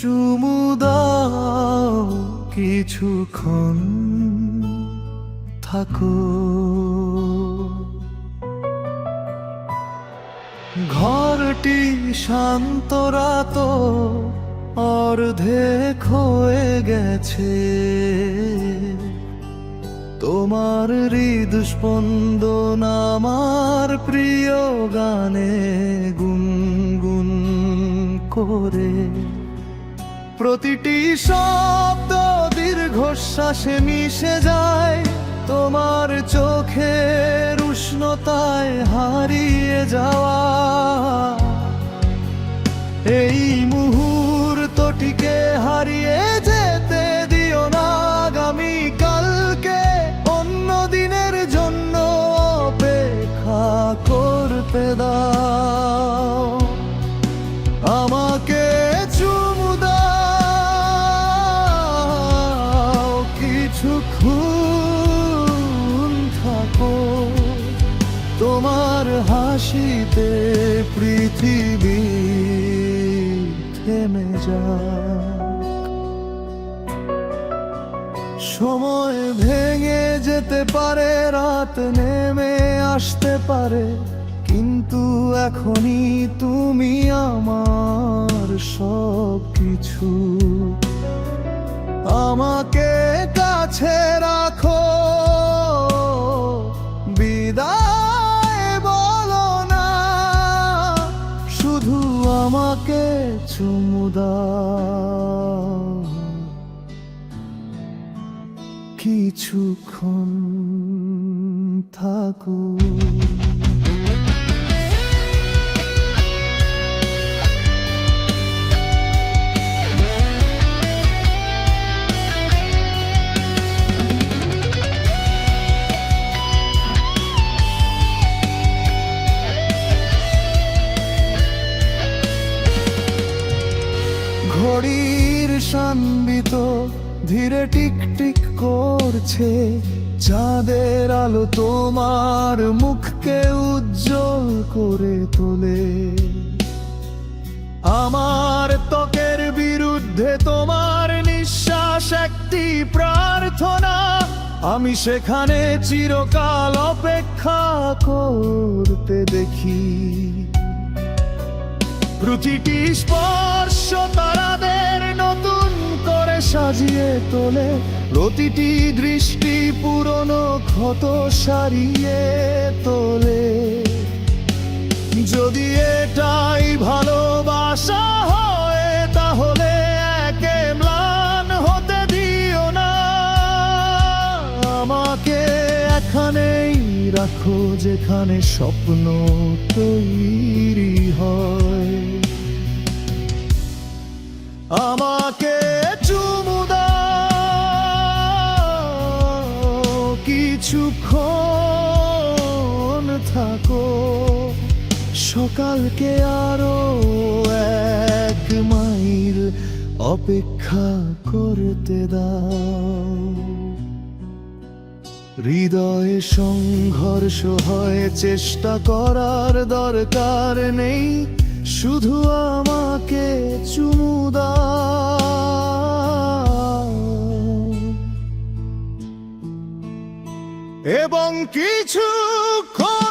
চুমু দাও কিছুক্ষণ থাকো। ঘরটি শান্ত, রাত অর্ধেক হয়ে গেছে। তোমার হৃদস্পন্দন আমার প্রিয় গানে গুনগুন করে। প্রতিটি শব্দ দীর্ঘশ্বাসে মিশে যায়, তোমার চোখের উষ্ণতায় হারিয়ে যাওয়া। এই মুহূর্তটিকে হারিয়ে যেতে দিও না। আগামী কালকে অন্য দিনের জন্য অপেক্ষা করতে দাও। আমাকে চুমু দাও কিছুক্ষণ থাকো। তোমার হাসিতে পৃথিবী থেমে যায়। সময় ভেঙে যেতে পারে, রাত নেমে আসতে পারে, কিন্তু এখনই তুমি আমার সব কিছু। আমাকে কাছে রাখো, বিদায় বলো না, শুধু আমাকে চুমু দাও কিছুক্ষণ থাকো। ঘড়ির শানবিত ধীরে টিক টিক করছে। চাঁদের আলো তোমার মুখকে উজ্জ্বল করে তোলে। আমার ত্বকের বিরুদ্ধে তোমার নিঃশ্বাস একটি প্রার্থনা। আমি সেখানে চিরকাল অপেক্ষা করতে দেখি। প্রতিটি স্পর্শ তারাদের নতুন করে সাজিয়ে তোলে। প্রতিটি দৃষ্টি পুরনো ক্ষত সারিয়ে তোলে। যদি এটাই ভালোবাসা হয়, তাহলে একে ম্লান হতে দিও না। আমাকে এখানেই রাখো, যেখানে স্বপ্ন তৈরি হয়। আমাকে চুমু দাও কিছুক্ষণ থাকো। সকালকে আরো 1 মাইল অপেক্ষা করতে দাও। হৃদয়ে সংঘর্ষ হয়, চেষ্টা করার দরকার নেই, শুধু আমাকে চুমু দাও এবং কিছুক্ষণ